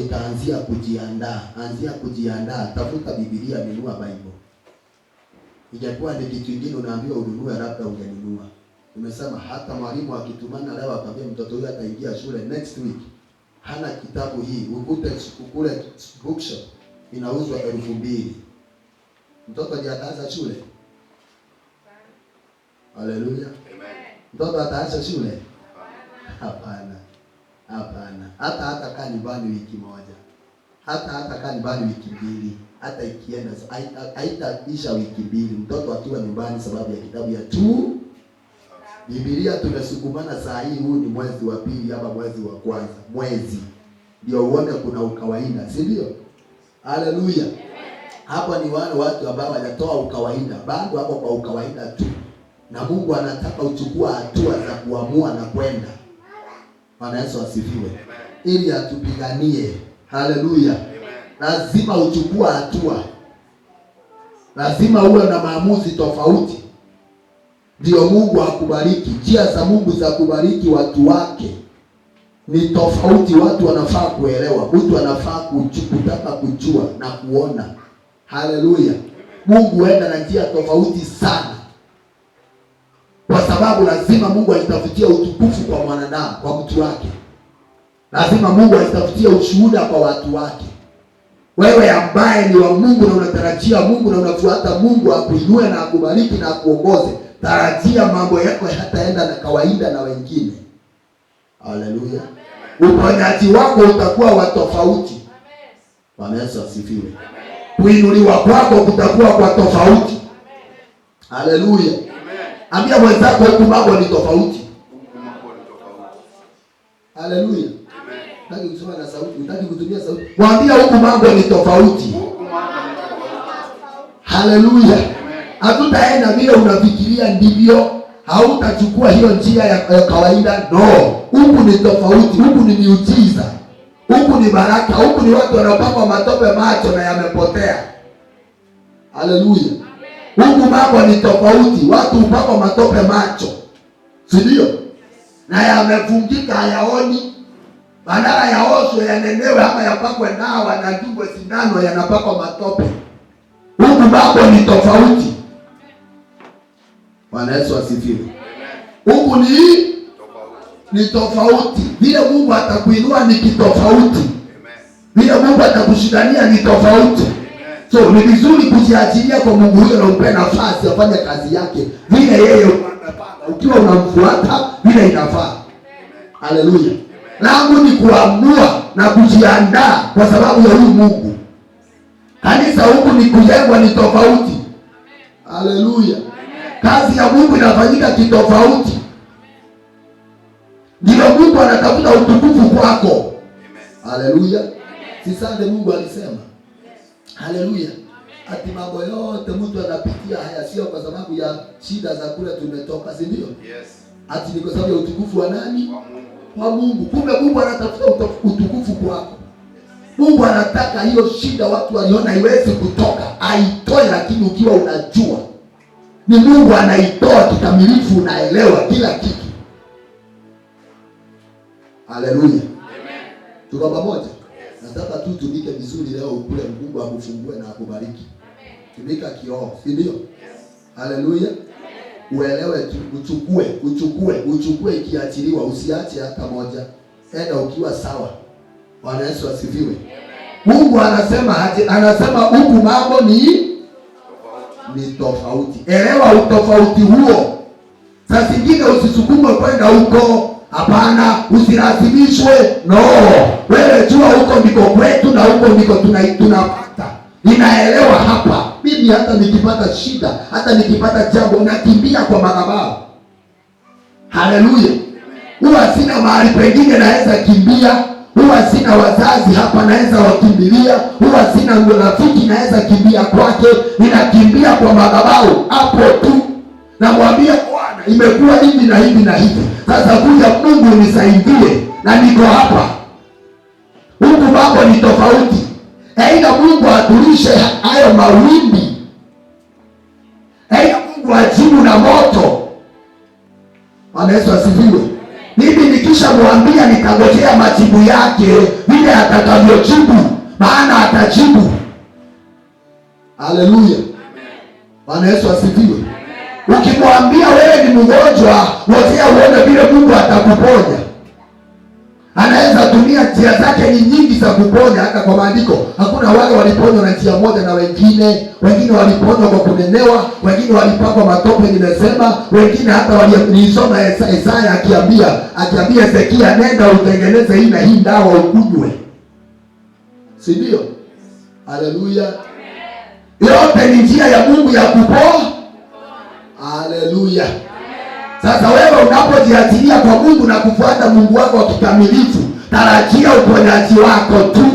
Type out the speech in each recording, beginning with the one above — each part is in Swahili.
Utaanzia kujiandaa, anzia kujiandaa, tafuta Biblia, nunua Bible. Ijakuwa ni kitu kingine unaambiwa ununue, labda ungenunua. Umesema hata mwalimu akitumana leo akamwambia mtoto huyu ataingia shule next week, hana kitabu hii, ukute kule bookshop inauzwa 2,000. Mtoto ndiye ataanza shule? Haleluya. Amen. Mtoto ataanza shule? Hapana. Hapana. Hata kaa nyumbani wiki moja. Hata kaa nyumbani wiki mbili. Hata ikienda haitaisha wiki mbili mtoto akiwa nyumbani sababu ya kitabu ya tu. Biblia tumesukumana saa hii, huu ni mwezi wa pili ama mwezi wa kwanza. Mwezi ndio uone kuna ukawaida, si ndio? Haleluya. Hapa ni wale watu ambao wanatoa ukawaida, bado hapo kwa ukawaida tu. Na Mungu anataka uchukua hatua za kuamua na kwenda. Bwana Yesu asifiwe. Ili atupiganie. Haleluya. Lazima uchukua hatua. Lazima uwe na maamuzi tofauti. Ndio Mungu akubariki. Njia za Mungu za kubariki watu wake ni tofauti. Watu wanafaa kuelewa. Mtu anafaa kutaka kujua na kuona. Haleluya. Mungu huenda na njia tofauti sana. Kwa sababu lazima Mungu ajitafutie utukufu kwa mwanadamu, kwa mtu wake. Lazima Mungu ajitafutie ushuhuda kwa watu wake. Wewe ambaye ni wa Mungu na unatarajia Mungu na unafuata Mungu akuinue na akubariki na akuongoze, tarajia mambo yako hataenda na kawaida na wengine. Haleluya. Uponyaji wako utakuwa wa tofauti. Bwana Yesu asifiwe. Kuinuliwa kwako kutakuwa kwa tofauti. Haleluya. Ambia mwenzako huku mambo ni tofauti. Haleluya. Nataka kusema na sauti, nataka kutumia sauti. Mwambie huku mambo ni tofauti. Haleluya. Hatutaenda vile unafikiria ndivyo. Hautachukua hiyo njia ya kawaida. No. Huku ni tofauti. Huku ni miujiza. Huku ni baraka. Huku ni watu wanapakwa matope macho na yamepotea. Haleluya. Huku mambo ni tofauti. Watu upakwa matope macho, si ndio? Na yamefungika, hayaoni. Badala ya osho yanenewe ama yapakwe dawa na dungwe sindano, yanapakwa matope. Huku mambo ni tofauti. Bwana Yesu asifiwe. Huku ni tofauti. Vile Mungu atakuinua ni kitofauti. Vile Mungu atakushindania ni tofauti. So ni vizuri kujiachilia kwa Mungu huyo na umpe nafasi afanye kazi yake vile yeye anapanga. Ukiwa unamfuata vile inafaa. Haleluya. Langu ni kuamua na kujiandaa kwa sababu ya huyu Mungu. Kanisa huku ni kujengwa ni tofauti. Haleluya. Kazi ya Mungu inafanyika kitofauti. Ndio Mungu anatafuta utukufu kwako. Haleluya. Si sande Mungu alisema. Haleluya. Ati mambo yote mtu anapitia haya sio kwa sababu ya shida za kule tumetoka, si ndio? Yes. Ati ni kwa sababu ya utukufu wa nani? Wa Mungu. Kumbe Mungu anatafuta utukufu kwako. Mungu anataka hiyo shida watu waliona haiwezi kutoka, aitoe, lakini ukiwa unajua ni Mungu anaitoa kikamilifu, unaelewa kila kitu. Haleluya. Amen. Tuko pamoja? Nataka tu tumike vizuri leo, ukule Mungu akufungue na akubariki. Tumika kiroho, si ndio? Yes. Haleluya. Uelewe tu, uchukue ikiachiliwa, usiache hata moja. Enda ukiwa sawa. Bwana Yesu asifiwe. Mungu anasema huku mambo ni tofauti. Elewa utofauti huo. Sasa zingine usisukumwe kwenda huko. Hapana, usilazimishwe. No. Wewe jua huko ndiko kwetu na huko ndiko tunapata. Ninaelewa hapa. Mimi hata nikipata shida, hata nikipata jambo nakimbia kwa madhabahu. Haleluya. Huwa sina mahali pengine naweza kimbia. Huwa sina wazazi hapa naweza wakimbilia. Huwa sina rafiki naweza kimbia kwake. Ninakimbia kwa madhabahu hapo tu. Namwambia Bwana, imekuwa hivi na hivi na hivi. Sasa kuja Mungu nisaidie na niko hapa. Huku mambo ni tofauti. Aidha Mungu atulishe hayo mawimbi. Aidha Mungu ajibu na moto. Bwana Yesu asifiwe. Mimi nikishamwambia nitangojea majibu yake vile atakavyojibu, maana atajibu. Haleluya. Bwana Yesu asifiwe. Ukimwambia wewe ni mgonjwa, ngojea uone vile Mungu atakuponya. Anaweza tumia njia zake ni nyingi za kuponya. Hata kwa maandiko hakuna wale waliponywa na njia moja, na wengine waliponywa kwa kunenewa, wengine walipakwa matope nimesema, wengine hata walisoma Isaya akiambia Hezekia, nenda utengeneze hii na hii dawa ukunywe. Si ndio? Haleluya. Yote ni njia ya Mungu ya kuponya. Haleluya. Sasa wewe unapojiachilia kwa Mungu na kufuata Mungu wako wa kikamilifu, tarajia uponyaji wako tu.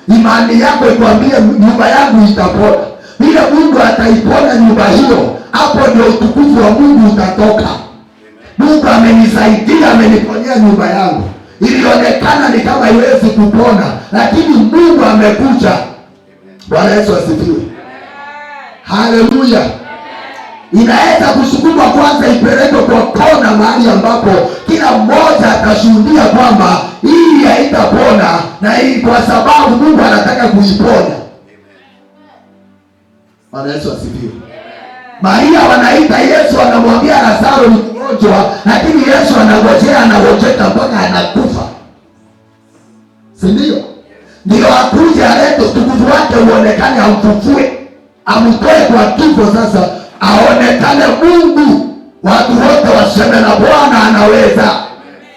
Imani yako ikwambie nyumba yangu itapona. Bila Mungu ataipona nyumba hiyo, hapo ndio utukufu wa Mungu utatoka. Mungu amenisaidia, ameniponyea nyumba yangu. Ilionekana ni kama haiwezi kupona, lakini Mungu amekuja. Bwana Yesu asifiwe. Haleluya. Inaweza kusukuma kwanza ipelekwe kwa kona, mahali ambapo kila mmoja atashuhudia kwamba hii haitapona, na hii kwa sababu Mungu anataka kuiponya. Bwana Yesu asifiwe. Maria wanaita Yesu, anamwambia Lazaro ni mgonjwa, lakini Yesu anangojeka mpaka anakufa. Si ndio? Ndio akuje alete utukufu wake uonekane, amfufue, amtoe kwa kifo. Sasa aonekane Mungu, watu wote waseme na Bwana anaweza.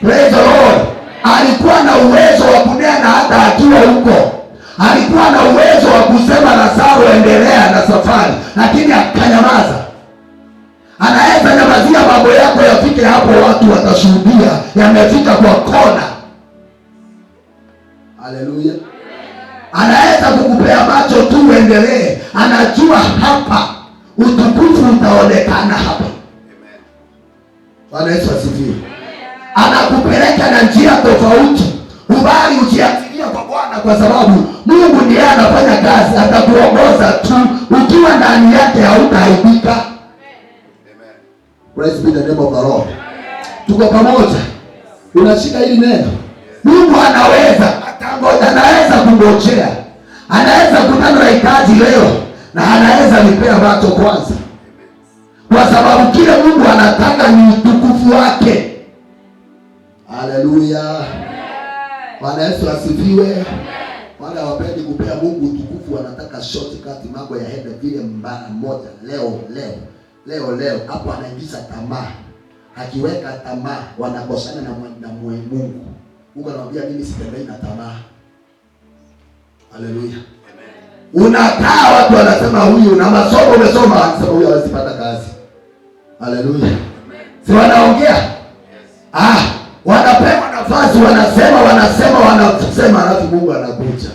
Praise the Lord. Alikuwa na uwezo wa kunena hata akiwa huko. Alikuwa na uwezo wa kusema Lazaro endelea na safari, lakini akanyamaza. Anaweza nyamazia mambo yako yafike hapo, watu watashuhudia yamefika kwa kona. Haleluya. Anaweza kukupea macho tu uendelee, anajua hapa utukufu utaonekana hapa. Bwana Yesu asifiwe. Anakupeleka na njia tofauti. Ubali ujiachilie kwa Bwana, kwa sababu Mungu ndiye anafanya kazi, atakuongoza tu. Ukiwa ndani yake hautaaibika. Amen. Praise be the name of the Lord. Tuko pamoja. Unashika hili neno. Mungu anaweza, anaweza kungojea. Anaweza kutana na hitaji leo, na anaweza nipea macho kwanza, kwa sababu kile Mungu anataka ni utukufu wake. Haleluya. Bwana Yesu asifiwe. Wale hawapendi kupea Mungu utukufu, wanataka shortcut, mambo ya hende vile mbaya moja. Leo hapo anaingiza tamaa. Akiweka tamaa wanakosana na Mungu. Mungu anamwambia mimi sitembei na tamaa. Haleluya. Unakaa watu wanasema huyu na masomo umesoma, anasema huyu hawezi pata kazi. Haleluya. Si wanaongea? Wanapewa nafasi, wanasema alafu Mungu anakuja.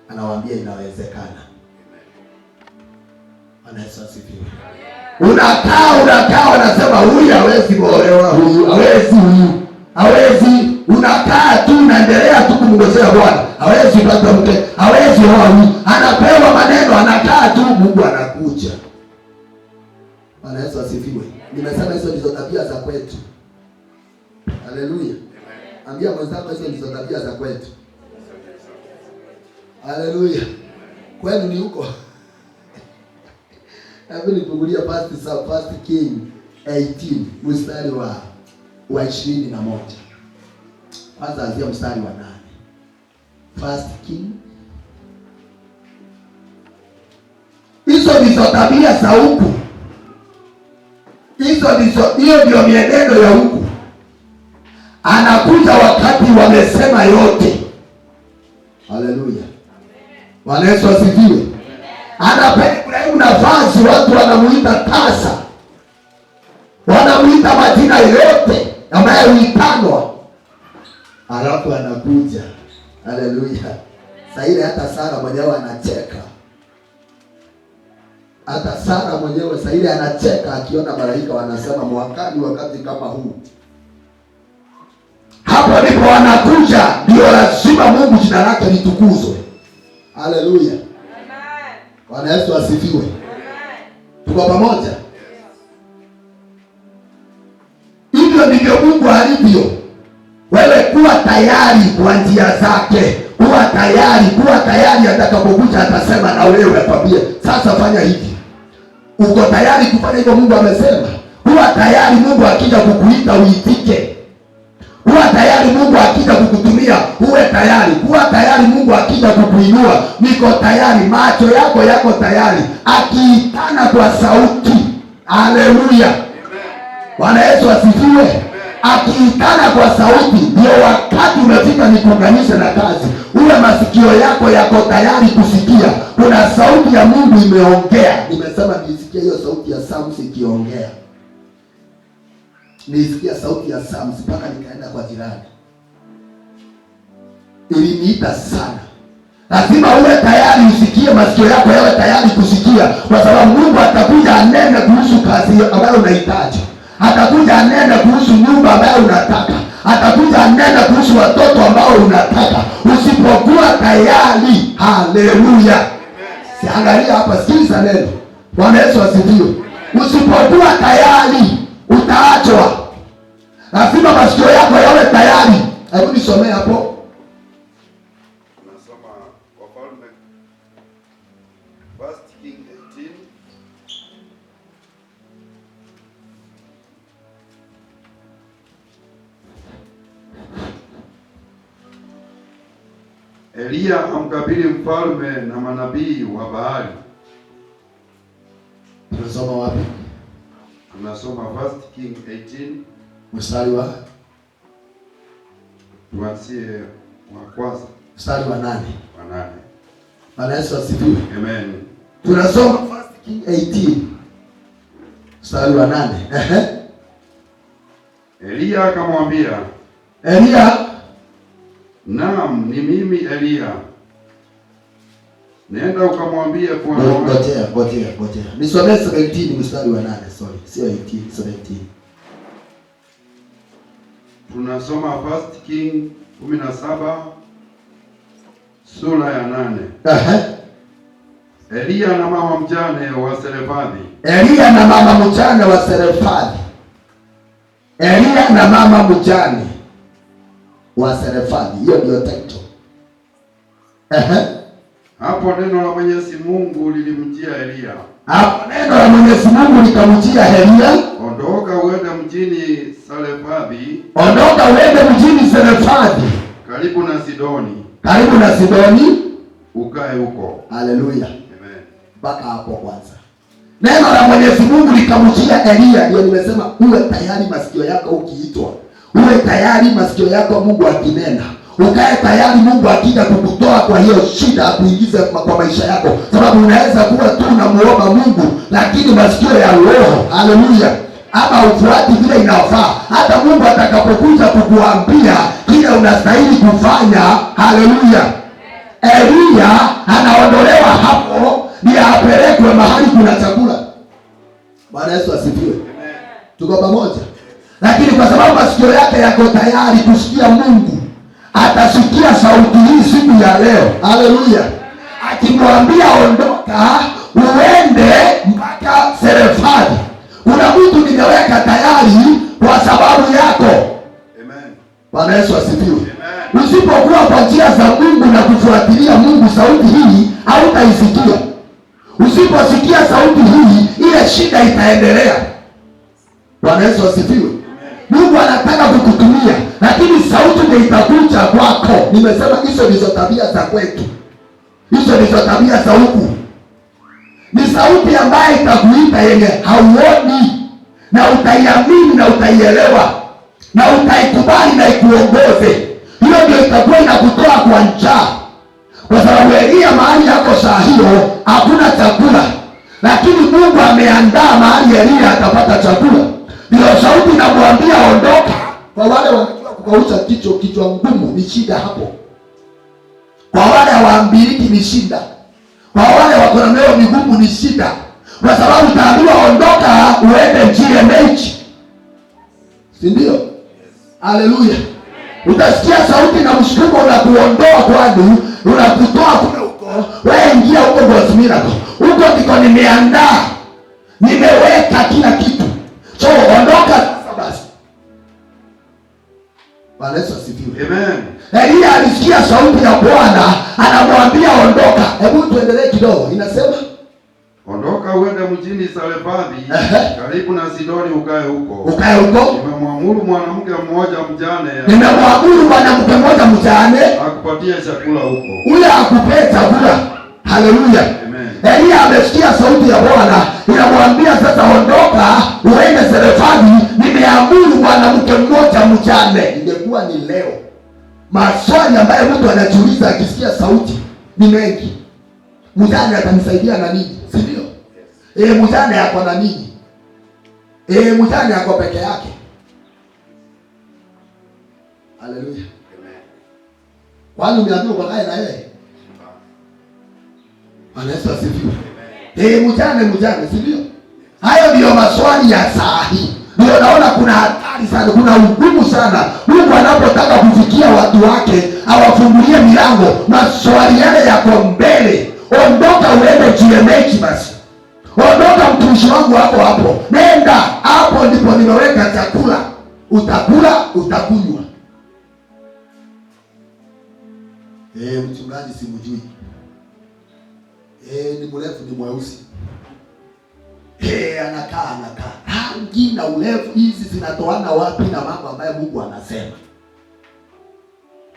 Anawaambia inawezekana. Bwana Yesu asifiwe. Unakaa wanasema huyu hawezi kuolewa, huyu hawezi. Unakaa tu unaendelea tu kumngojea Bwana. Hawezi pata mke, hawezi huyu. Anapewa maneno, anakaa tu, Mungu anakuja. Bwana Yesu asifiwe. Nimesema hizo ndizo tabia za kwetu. Haleluya. Ambia mwenzako hizo ndizo tabia za kwetu. Haleluya. Kwenu ni huko. Hebu nifungulie First King 18 mstari wa 21. Kwanza anzia mstari wa 8. First King. Hizo ndizo tabia za huku. Hiyo ndio mienendo ya huku. Anakuja wakati wamesema yote. Haleluya. Bwana Yesu asifiwe. Anapenda Ibrahimu nafasi, watu wanamuita tasa, wanamuita majina yote ambayo huitanwa, alafu anakuja. Haleluya. Sasa ile hata Sara mwenyewe anacheka. Hata Sara mwenyewe sasa ile anacheka akiona malaika wanasema mwakani wakati kama huu. Hapo ndipo anakuja, ndio lazima Mungu jina lake litukuzwe. Haleluya. Amen. Bwana Yesu asifiwe. Amen. Tuko pamoja? Hivyo ndivyo Mungu alivyo. Wewe kuwa tayari kwa njia zake. Kuwa tayari atakapokuja atasema na wewe, akwambie sasa fanya hivi. Uko tayari kufanya hivyo? Mungu amesema. Kuwa tayari, Mungu akija kukuita uitike. Kuwa tayari, Mungu akija kukutumia uwe tayari. Kuwa tayari, Mungu akija kukuinua, niko tayari. Macho yako yako tayari, akiitana kwa sauti. Haleluya, Bwana Yesu asifiwe. Akiitana kwa sauti, ndio wakati umefika nikuunganishe na kazi. Uwe masikio yako yako tayari kusikia. Kuna sauti ya Mungu imeongea. Nimesema nisikie hiyo sauti ya Psalms ikiongea. Nisikia sauti ya Psalms mpaka nikaenda kwa jirani. Iliniita sana. Lazima uwe tayari usikie, masikio yako yawe tayari kusikia, kwa sababu Mungu atakuja anene kuhusu kazi ambayo unahitaji. Atakuja anene kuhusu nyumba ambayo unataka. Atakuja anene kuhusu watoto ambao unataka. Usipokuwa tayari, haleluya. Siangalia hapa, sikiliza neno. Bwana Yesu asifiwe. Usipokuwa tayari, utaachwa. Lazima masikio yako yawe tayari. Hebu nisomee hapo. Tunasoma Wafalme 1 King 18. Eliya amkabili mfalme na manabii wa Baali. Tunasoma wapi? Tunasoma 1 King 18 mstari wa, tuanzie wa kwanza, mstari wa 8. Wa 8. Bwana Yesu asifiwe. Amen. Tunasoma 1 King 18 mstari wa 8. Eliya akamwambia, Eliya, naam, ni mimi Eliya. Nenda ukamwambie Bwana. Ngoja. Nisomee 17 mstari wa 8. Sorry, sio 18, 17. Tunasoma 1 King 17 sura ya 8. Eliya na mama mjane wa Serefadhi. Eliya na mama mjane wa Serefadhi. Eliya na mama mjane wa Serefadhi. Hiyo ndio title. Hapo neno la Mwenyezi Mungu lilimjia Eliya. Hapo neno la Mwenyezi Mungu likamjia Eliya. Ondoka uende mjini Serefadhi. Ondoka uende mjini Serefadhi. Karibu na Sidoni. Karibu na Sidoni. Ukae huko. Haleluya. Amen. Mpaka hapo kwanza. Neno la Mwenyezi Mungu likamjia Eliya. Ndio nimesema uwe tayari masikio yako ukiitwa. Uwe tayari masikio yako Mungu akinena. Ukae tayari Mungu akija kukutoa kwa hiyo shida kuingiza kwa maisha yako. Sababu unaweza kuwa tu unamuomba Mungu lakini masikio ya roho, haleluya, ama ufuati vile inafaa. Hata Mungu atakapokuja kukuambia kile unastahili kufanya, haleluya, Eliya anaondolewa hapo ni apelekwe mahali kuna chakula. Bwana Yesu asifiwe. Tuko pamoja. Lakini kwa sababu masikio yake yako tayari kusikia Mungu, atasikia sauti hii siku ya leo. Haleluya. Akimwambia ondoka uende mpaka Serefadhi. Kuna mtu nimeweka tayari kwa sababu yako. Amen. Bwana Yesu asifiwe. Amen. Usipokuwa kwa njia za Mungu na kufuatilia Mungu, sauti hii hautaisikia. Usiposikia sauti hii, ile shida itaendelea. Bwana Yesu asifiwe. Mungu anataka kukutumia, lakini sauti ndio itakuja kwako. Nimesema hizo ndizo tabia za kwetu. Hizo ndizo tabia za huku. Ni sauti ambayo itakuita yenye hauoni, na utaiamini na utaielewa na utaikubali na ikuongoze. Hiyo ndio itakuwa inakutoa kwa njaa. Kwa sababu Eliya mahali yako saa hiyo hakuna chakula, lakini Mungu ameandaa mahali Eliya atapata chakula. Ndio sauti inamwambia ondoka. Kwa wale wanajua kukaucha kichwa ngumu ni shida hapo. Kwa wale hawaambiliki ni shida. Kwa wale wako na mioyo migumu ni shida. Kwa sababu utaambiwa ondoka uende GMH. Si ndio? Haleluya. Utasikia sauti na msukumo unakuondoa kwani, unakutoa kule huko. Wewe ingia huko God's Miracle. Huko ndiko nimeandaa. Nimeweka kila kitu. So ondoka sasa basi. Bwana Yesu asifiwe. Amen. Elia alisikia sauti ya Bwana anamwambia ondoka. Hebu tuendelee kidogo. Inasema ondoka uende mjini Sarefati karibu na Sidoni ukae huko. Ukae huko. Nimemwamuru mwanamke mmoja mjane. Nimemwamuru mwanamke mmoja mjane akupatie chakula huko. Ule akupee chakula. Haleluya. Amen. Elia amesikia sauti ya Bwana inamwambia sasa ondoka uende Sarefati, nimeamuru mwanamke mmoja mjane. Ingekuwa ni leo, maswali ambayo mtu anajiuliza akisikia sauti ni mengi. Mjane atanisaidia na nini? Si ndio? Mjane yako na nini? Mjane yako peke yake. Haleluya. Kwani umeambiwa ukakae na yeye? Bwana Yesu asifiwe. Mjane, si ndio? Hayo ndio maswali ya saa hii. Ndio naona kuna hatari sana, kuna ugumu sana. Mungu anapotaka kufikia watu wake, awafungulie milango, maswali yale yako mbele. Ondoka uende GMH basi. Ondoka mtumishi wangu hapo. Nenda hapo, ndipo nimeweka chakula. Utakula, utakunywa. Mchungaji simjui. Ni mrefu, ni mweusi. Anakaa. Rangi na urefu hizi zinatoana wapi na mambo ambayo Mungu anasema?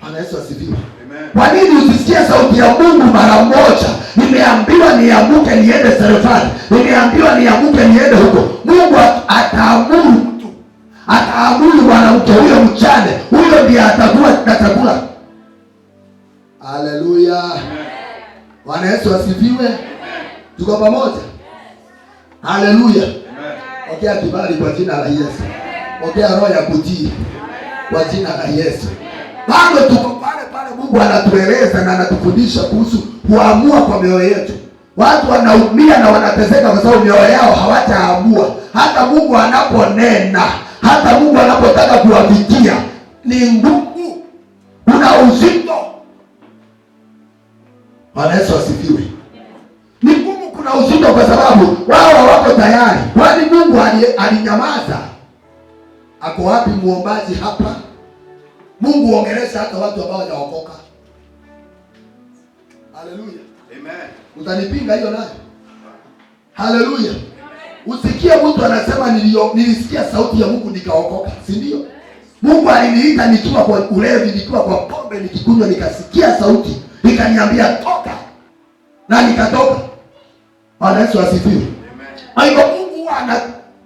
Bwana Yesu asifiwe. Amen. Kwa nini usisikie sauti ya Mungu mara moja? Nimeambiwa niamuke niende Sarefati. Nimeambiwa niamuke niende huko. Mungu ataamuru mtu. Ataamuru mwanamke huyo mchane. Huyo ndiye atakuwa na chakula. Haleluya. Bwana Yesu asifiwe. Tuko pamoja? Haleluya. Pokea kibali kwa jina la Yesu. Pokea roho ya kutii kwa jina la Yesu. Bado tuko pale Mungu anatueleza na anatufundisha kuhusu kuamua kwa mioyo yetu. Watu wanaumia na wanateseka kwa sababu mioyo yao hawataamua. Hata Mungu anaponena, hata Mungu anapotaka kuwafikia, ni ngumu. Kuna uzito. Bwana Yesu asifiwe. Ni ngumu, kuna uzito kwa sababu wao hawako tayari. Kwani Mungu alinyamaza? Ako wapi muombaji hapa? Mungu ongelesha hata watu ambao hawajaokoka. Haleluya. Amen. Utanipinga hiyo nayo? Haleluya. Usikie mtu anasema nilisikia sauti ya Mungu nikaokoka, si ndio? Mungu aliniita nikiwa kwa ulevi, nikiwa kwa pombe, nikikunywa, nikasikia sauti, nikaniambia toka. Na nikatoka. Bwana Yesu asifiwe. Amen. Hayo Mungu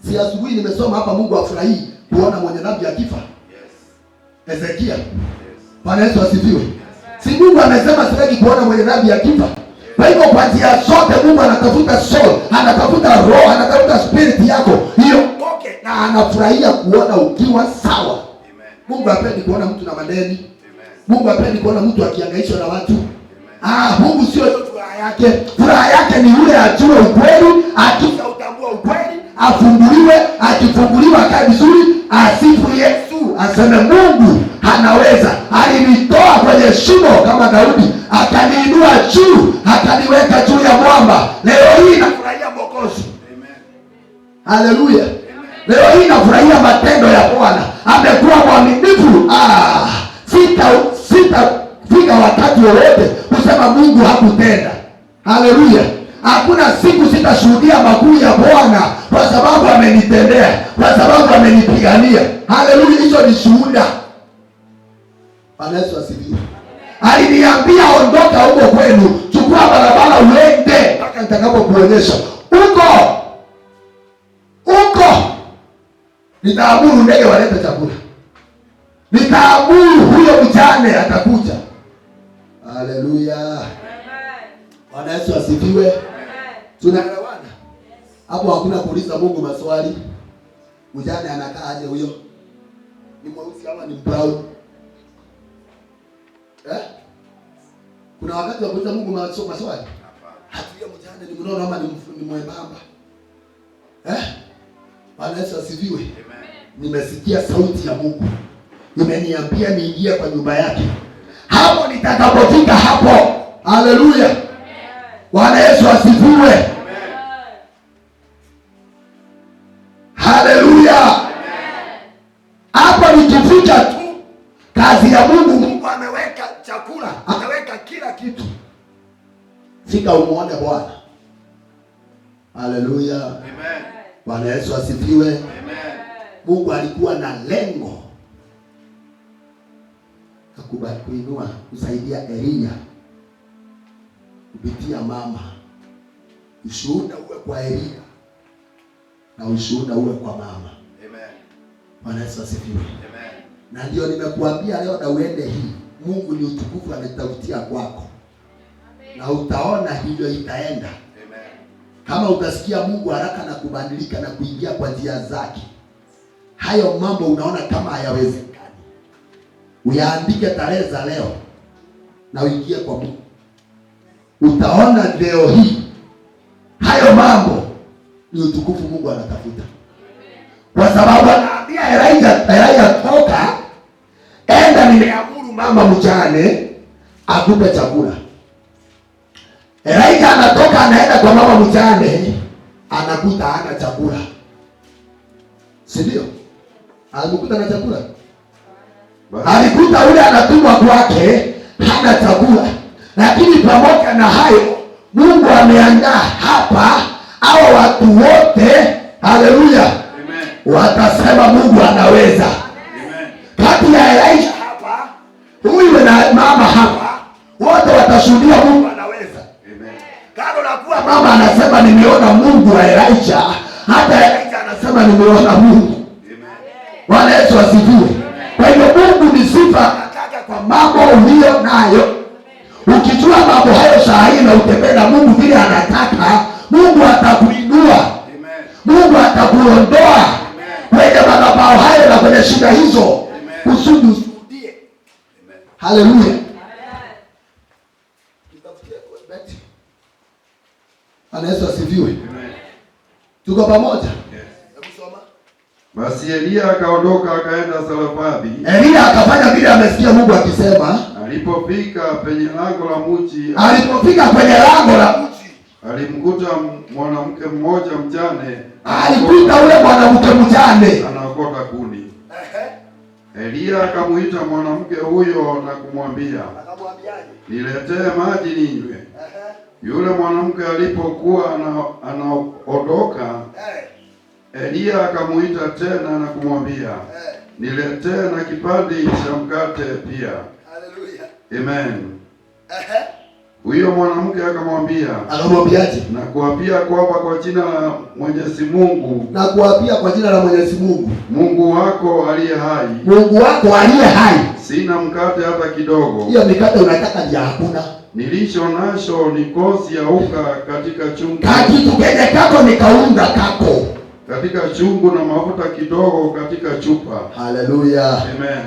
si asubuhi nimesoma hapa Mungu afurahi kuona mwenye dhambi akifa. Ezekia. Bwana Yesu asifiwe. Si Mungu amesema sitaki kuona mwenye dhambi akifa. Kwa hivyo kwa njia zote Mungu anatafuta soul, anatafuta roho, anatafuta spirit yako hiyo okay, na anafurahia kuona ukiwa sawa. Amen. Mungu hapendi kuona mtu na madeni. Amen. Mungu hapendi kuona mtu akihangaishwa na watu. Amen. Mungu sio furaha yake. Furaha yake ni yule ajue ukweli, akisha utambua ukweli, afunguliwe, akifunguliwa akae vizuri, asifu Yesu, aseme Mungu anaweza. Alinitoa kwenye shimo kama Daudi, akaniinua juu, akaniweka juu ya mwamba. Leo hii nafurahia Mwokozi. Amen. Haleluya. Leo hii nafurahia matendo ya Bwana. Amekuwa mwaminifu. Sitafika wakati wowote kusema Mungu hakutenda. Haleluya. Hakuna siku sitashuhudia makuu ya Bwana kwa sababu amenitendea, kwa sababu amenipigania. Haleluya, hizo ni shuhuda. Bwana Yesu asifiwe. Aliniambia ondoka huko kwenu, chukua barabara uende mpaka nitakapokuonyesha. Huko nitaamuru ndege walete chakula. Nitaamuru huyo mjane atakuja. Haleluya. Bwana Yesu asifiwe. Tunaelewana? Hapo hakuna kuuliza Mungu maswali. Mjane anakaa aje huyo? Ni mweusi ama ni brown? Kuna wakati wa kuuliza Mungu maswali? Hatuya mjane ni mnono ama ni mwembamba? Bwana Yesu asifiwe. Amen. Nimesikia sauti ya Mungu. Imeniambia niingie kwa nyumba yake. Hapo nitakapofika hapo. Haleluya. Bwana Yesu asifiwe. Amen. Haleluya. Hapo nikifika tu Fika umuone Bwana. Haleluya. Amen. Bwana Yesu asifiwe. Amen. Mungu alikuwa na lengo kuinua, kusaidia Elia kupitia mama. Ushuhuda uwe kwa Elia na ushuhuda uwe kwa mama. Amen. Bwana Yesu asifiwe. Amen. Na ndio nimekuambia leo na uende hii. Mungu ni utukufu anatafutia kwako. Na utaona hivyo itaenda. Amen. Kama utasikia Mungu haraka na kubadilika na kuingia kwa njia zake, hayo mambo unaona kama hayawezekani, uyaandike tarehe za leo na uingie kwa Mungu. Utaona leo hii hayo mambo ni utukufu Mungu anatafuta. Kwa sababu anaambia Elijah toka, enda nimeamuru mama mjane akupe chakula. Elijah anatoka anaenda kwa mama mjane, anakuta hana chakula. Si ndio? Alikuta na chakula. Alikuta ule anatumwa kwake hana chakula. Lakini pamoja na hayo Mungu ameandaa hapa hao watu wote, haleluya, watasema Mungu anaweza. Amen. Kati ya Elijah hapa, huyu na mama hapa, wote watashuhudia Mungu anaweza. Amen. Kando na kuwa mama anasema nimeona Mungu wa Elijah, hata Elijah anasema nimeona Mungu. Amen. Bwana Yesu asifiwe. Kwa hiyo Mungu ni sifa anataka kwa mambo uliyo nayo. Ukijua mambo hayo sahihi na utembee na Mungu vile anataka, Mungu atakuinua. Mungu atakuondoa kwenye madhabahu hayo na kwenye shida hizo, kusudi ushuhudie. Haleluya. Bwana Yesu asifiwe. Tuko pamoja? Hebu soma. Basi Elia akaondoka akaenda Sarefati. Elia akafanya vile amesikia Mungu akisema. Alipofika kwenye lango la mji, alimkuta mwanamke mmoja mjane. Alikuta ule mwanamke mjane anaokota kuni. Elia akamuita mwanamke huyo na kumwambia, niletee maji ninywe. Yule mwanamke alipokuwa anaondoka, Elia akamuita tena na kumwambia, niletee na kipande cha mkate pia. Haleluya. Amen. Huyo mwanamke akamwambiaje? Na kuapia kwamba kwa jina la Mwenyezi Mungu, na kuapia kwa jina la Mwenyezi Mungu, Mungu wako aliye hai, Mungu wako aliye hai, sina mkate hata kidogo. Hiyo mikate unataka ni hakuna. Nilicho nacho ni kozi ya unga katika chungu, kitu kenye kako ni kaunga kako katika chungu, na mafuta kidogo katika chupa. Haleluya. Amen.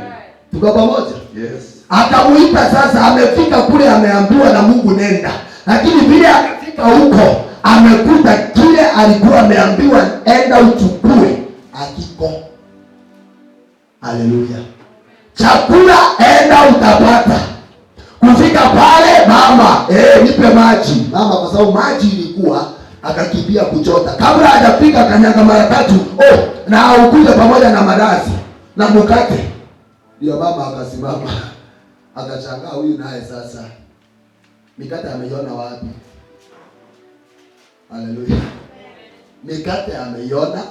Tuko pamoja? Yes. Akamuita sasa, amefika kule, ameambiwa na Mungu nenda, lakini vile amefika huko amekuta kile alikuwa ameambiwa enda uchukue akiko. Haleluya. Chakula enda utapata. Kufika pale mama, nipe maji. Mama kwa sababu maji ilikuwa, akakimbia kuchota. Kabla hajafika kanyaga mara 3, na ukuje pamoja na mandazi na mkate. Ndio mama akasimama. Akashangaa huyu naye sasa mikate ameiona wapi? Haleluya. Mikate ameiona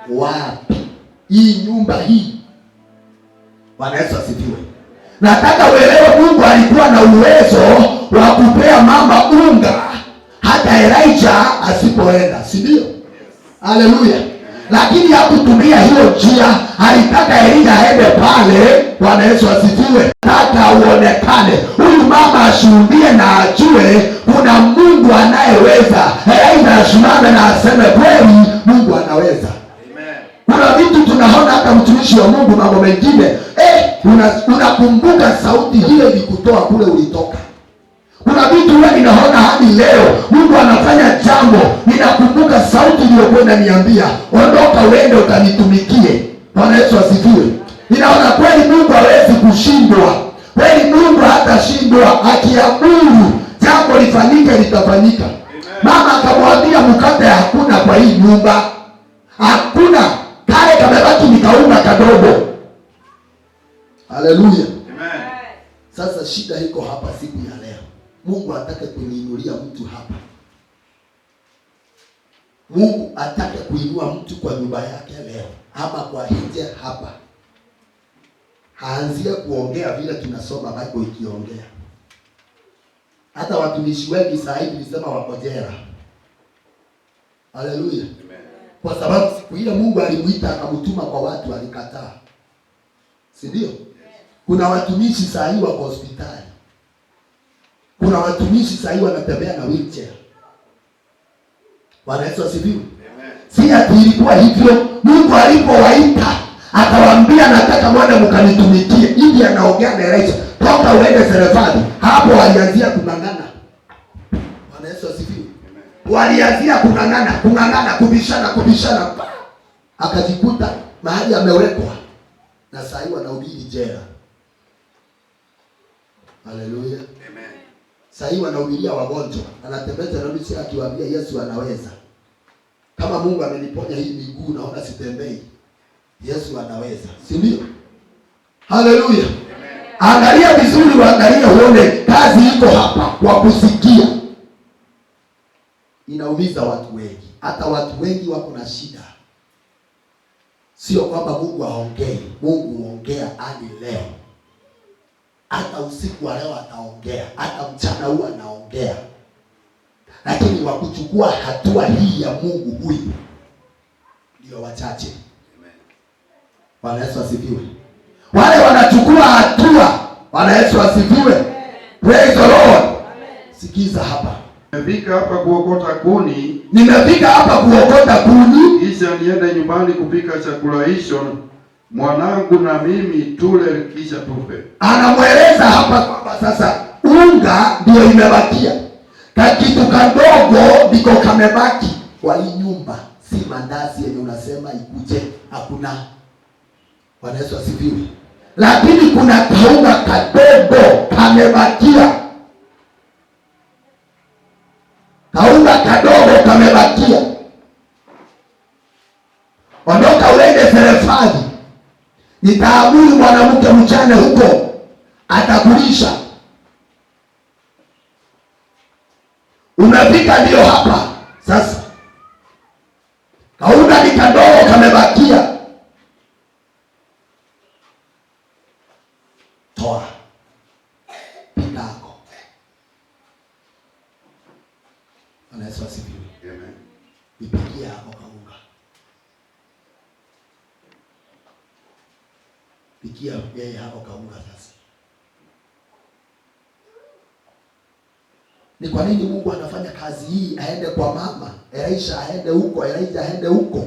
wapi? Hii nyumba hii. Bwana Yesu asifiwe. Nataka uelewe Mungu alikuwa na uwezo wa kupea mama unga hata Elijah asipoenda, si ndio? Haleluya. Lakini hakutumia hiyo njia, alitaka Elia aende pale. Bwana Yesu asifiwe. Nataka uonekane, huyu mama ashuhudie na ajue kuna Mungu anayeweza. Elia asimame na aseme kweli Mungu anaweza. Amen. Kuna vitu tunaona hata mtumishi wa Mungu, mambo mengine unakumbuka sauti hiyo ilikutoa kule ulitoka. Kuna vitu wewe ninaona hadi leo Mungu anafanya jambo, ninakumbuka sauti iliyokuwa inaniambia ondoka uende ukanitumikie. Bwana Yesu asifiwe. Ninaona kweli Mungu hawezi kushindwa. Kweli Mungu hatashindwa, akiamuru jambo lifanyike litafanyika. Mama akamwambia mkate hakuna kwa hii nyumba. Hakuna, kale kamebaki nikaunga kadogo. Haleluya. Amen. Sasa shida iko hapa siku ya leo. Mungu atake kuniinulia mtu hapa. Mungu atake kuinua mtu kwa nyumba yake leo ama kwa nje hapa. Haanzie kuongea vile tunasoma Bible ikiongea. Hata watumishi wengi sasa hivi nisema wako jela. Haleluya. Amen. Kwa sababu siku ile Mungu alimuita akamtuma kwa watu alikataa. Si ndio? Yes. Kuna watumishi sasa hivi wako hospitali. Kuna watumishi sasa hivi wanatembea na wheelchair. Bwana Yesu asifiwe. Amen. Si ati ilikuwa hivyo. Mungu alipowaita akawaambia nataka mwende mkanitumikie. Hivi anaongea na Elisha, toka uende Sarefati. Hapo walianzia kung'ang'ana. Bwana Yesu asifiwe. Walianzia kung'ang'ana, kubishana. Akajikuta mahali amewekwa. Na sasa hivi wanahubiri jela. Haleluya. Amen. Sasa hivi wanahubiria wagonjwa. Anatembeza na mimi akiwaambia Yesu anaweza. Kama Mungu ameniponya hii miguu naona sitembei. Yesu anaweza. Si ndio? Haleluya. Angalia vizuri, waangalie uone kazi iko hapa kwa kusikia. Inaumiza watu wengi. Hata watu wengi wako na shida. Sio kwamba Mungu haongei. Mungu huongea hadi leo. Hata usiku wa leo ataongea. Hata mchana huu anaongea. Lakini wakuchukua hatua hii ya Mungu huyu ndio wachache. Bwana Yesu asifiwe. Wale wanachukua hatua. Bwana Yesu asifiwe. Praise the Lord. Sikiza hapa. Nimefika hapa kuokota kuni. Kisha niende nyumbani kupika chakula hicho. Mwanangu na mimi tule kisha tupe. Anamweleza hapa kwamba sasa unga ndio imebakia. Kakitu kadogo ndiko kamebaki kwa hii nyumba. Si mandazi yenye unasema ikuje, hakuna. Bwana Yesu asifiwe. Lakini kuna kaunga kadogo kamebakia. Kaunga kadogo kamebakia. Ondoka uende Sarefati. Nitaamuru mwanamke mchane huko atakulisha. Umefika ndio hapa. Sasa kaunga ni kadogo kamebakia. Toa pitako. Bwana Yesu asifiwe. Amen. Nipigie hapo kaunga. Pikia yeye hapo kaunga sasa. Ni kwa nini Mungu anafanya kazi hii aende kwa mama? Elisha aende huko, Elijah aende huko.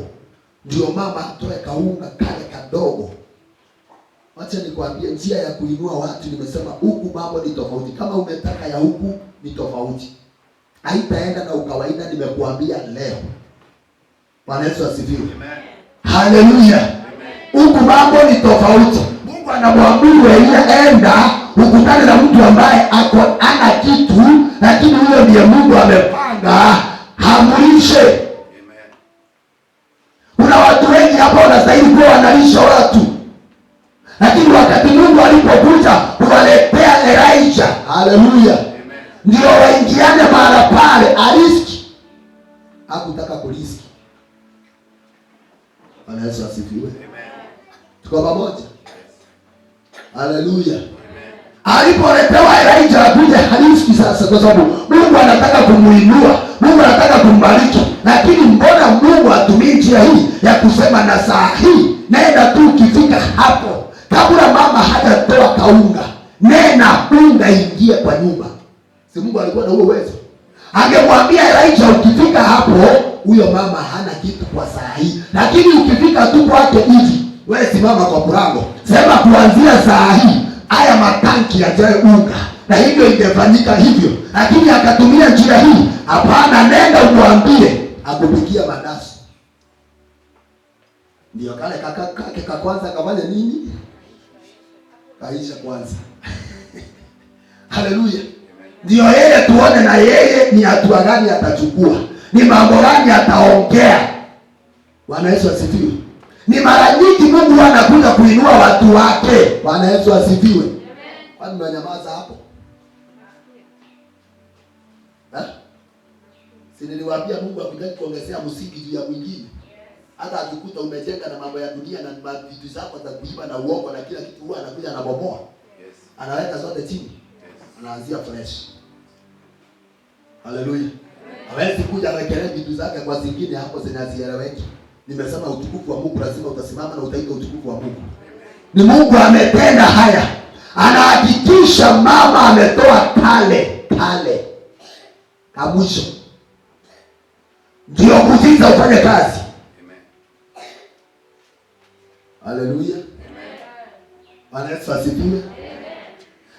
Ndio mama atoe kaunga kale kadogo. Wacha nikwambie njia ya kuinua watu, nimesema huku mambo ni tofauti. Kama umetaka ya huku ni tofauti. Haitaenda na ukawaida, nimekuambia leo. Bwana Yesu asifiwe. Amen. Haleluya. Huku mambo ni tofauti. Mungu anamwamuru Elia enda ukutane na mtu ambaye ako ana kitu, lakini huyo ndiye Mungu amepanga hamlishe. Amen. Kuna watu wengi hapa wanastahili kuwa wanalisha watu. Lakini wakati Mungu alipokuja kuwaletea Elijah, haleluya, ndio waingiane mara pale, ariski. Hakutaka kuriski. Bwana Yesu asifiwe. Amen. Tuko pamoja. Haleluya. Alipoletewa Elijah akuja hariski sasa, kwa sababu Mungu anataka kumuinua, Mungu anataka kumbariki. Lakini mbona Mungu atumie njia hii ya kusema na saa hii nenda tu, ukifika hapo kabla mama hajatoa kaunga, nena unga ingie kwa nyumba. Si Mungu alikuwa na huo uwezo? Angemwambia Elijah ukifika hapo, huyo mama hana kitu kwa saa hii. Lakini ukifika tu kwake hivi, wewe simama kwa mlango, sema kuanzia saa hii haya matanki yajae unga. Na hivyo ingefanyika hivyo. Lakini akatumia njia hii. Hapana, nenda umwambie akupikia mandazi. Ndio kale kaka kwanza kafanya nini? Kaisha kwanza. Haleluya. Ndio yeye tuone na yeye ni hatua gani atachukua. Ni mambo gani ataongea. Bwana Yesu asifiwe. Ni mara nyingi Mungu anakuja kuinua watu wake. Bwana Yesu asifiwe. Kwani mnanyamaza hapo? Si niliwaambia Mungu hakutaki kuongezea msingi juu ya mwingine. Hata akikuta umejenga na mambo ya dunia na vitu zako za kuiba na uongo na kila kitu, huwa anakuja anabomoa. Yes. Anaweka zote chini. Yes. Anaanzia fresh. Haleluya. Hawezi kuja awekelee vitu zake kwa zingine hapo zinazieleweki. Nimesema utukufu wa Mungu lazima utasimama na utaiga utukufu wa Mungu. Ni Mungu ametenda haya. Anahakikisha mama ametoa tale. Kamwisho. Ndio kuziza ufanye kazi. Amen. Haleluya. Amen. Yesu asifiwe. Amen.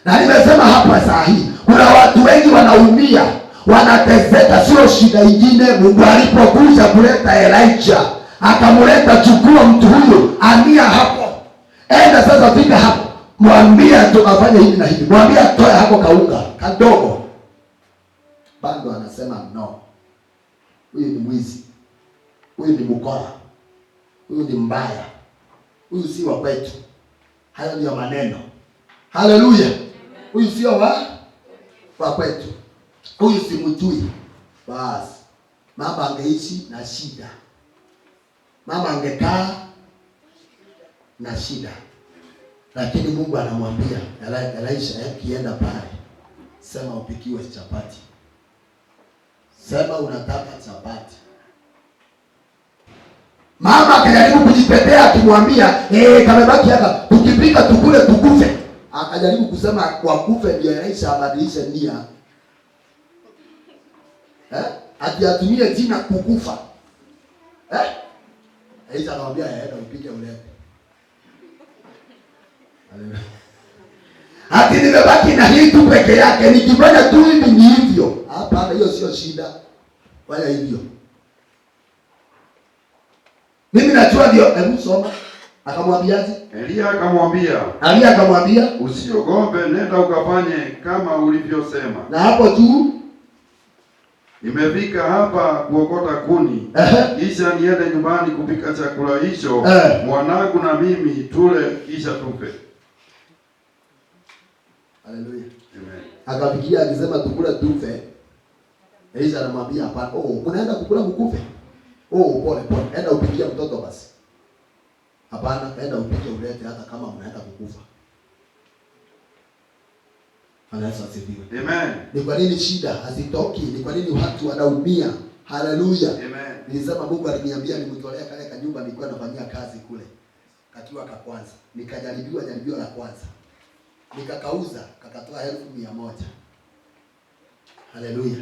Na nimesema hapa saa hii kuna watu wengi wanaumia, wanateseka, sio shida nyingine. Mungu alipokuja kuleta Elijah, akamleta, chukua mtu huyo, amia hapo. Enda sasa, fika hapo. Mwambie tukafanye hivi na hivi. Mwambie atoe hapo kaunga kadogo. Bado anasema no. Huyu ni mwizi. Huyu ni mkora. Huyu ni mbaya. Huyu si wa kwetu. Hayo ndio maneno. Haleluya. Huyu sio wa kwetu. Huyu si mjui. Basi mama angeishi na shida. Mama angekaa na shida. Lakini Mungu anamwambia Elisha, akienda pale, sema upikiwe chapati. Sema unataka chapati. Mama akajaribu kujitetea akimwambia, kamebaki hapa, tukipika tukule tukufe. Akajaribu kusema kwa kufe ndio Elisha abadilishe nia. Akiatumie jina kukufa. Elisha anamwambia aenda upike ulete. Ati nimebaki na hii tu peke yake, nikifanya tu hivi ni hivyo. Hapana, hiyo sio shida. Fanya hivyo. Mimi najua ndio. Hebu soma. Akamwambiaje? Elia akamwambia, usiogope, nenda ukafanye kama ulivyosema. Na hapo tu nimefika hapa kuokota kuni. Kisha niende nyumbani kupika chakula hicho. Mwanangu na mimi tule kisha tufe. Haleluya. Amen. Akafikiria akisema tukula tufe. Elisha anamwambia hapana. Unaenda kukula mkufe? Pole. Enda upikie mtoto basi. Hapana, enda upike ulete hata kama mnaenda kukufa. Yesu asifiwe. Amen. Ni kwa nini shida hazitoki? Ni kwa nini watu wanaumia? Haleluya. Amen. Nilisema Mungu aliniambia nimtolea kale kanyumba nilikuwa nafanyia kazi kule. Kakiwa ka kwanza. Nikajaribiwa jaribio la kwanza. Nikakauza, kakatoa 1,100. Haleluya.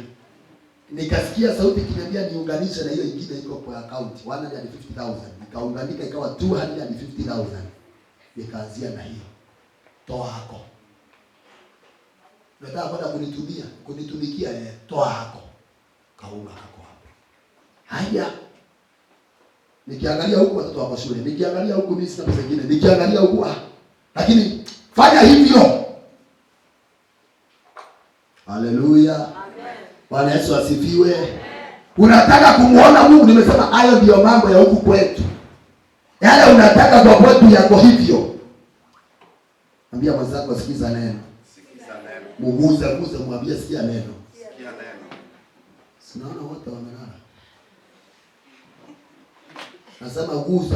Nikasikia sauti kiniambia niunganishe na hiyo ingine iko kwa account 150,000. Nikaunganika ikawa 250,000. Nikaanzia na hiyo. Toa hako. Nataka kwenda kunitumikia toa hako. Kaunga hako hapo. Haya. Nikiangalia huku watoto wako shule, nikiangalia huku mimi sina pesa nyingine, nikiangalia huku lakini fanya hivyo. Haleluya. Amen. Bwana Yesu asifiwe. Amen. Unataka kumuona Mungu, nimesema hayo ndio mambo ya huku kwetu. Yale unataka kwa kwetu yako hivyo. Mwambie mwenzako sikiza neno. Muguze mwambie sikia neno. Sinaona wote wamelala. Nasema guza.